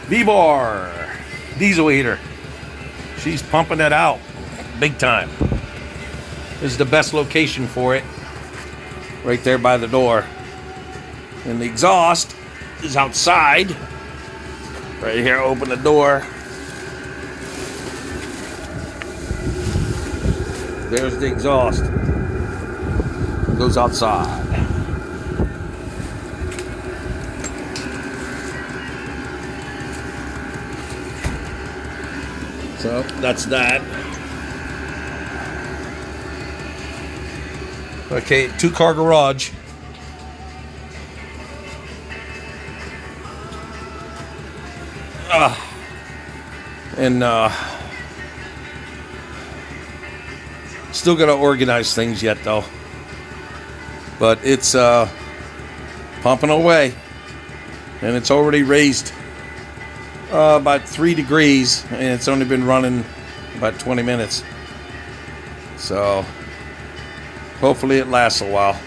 Vevor diesel heater. She's pumping it out big time. This is the best location for it, right there by the door. And the exhaust is outside. Right here, open the door. There's the exhaust. It goes outside. So that's that. Okay, 2-car garage. And still got to organize things yet though. But it's pumping away, and it's already raised about 3 degrees, and it's only been running about 20 minutes. So hopefully it lasts a while.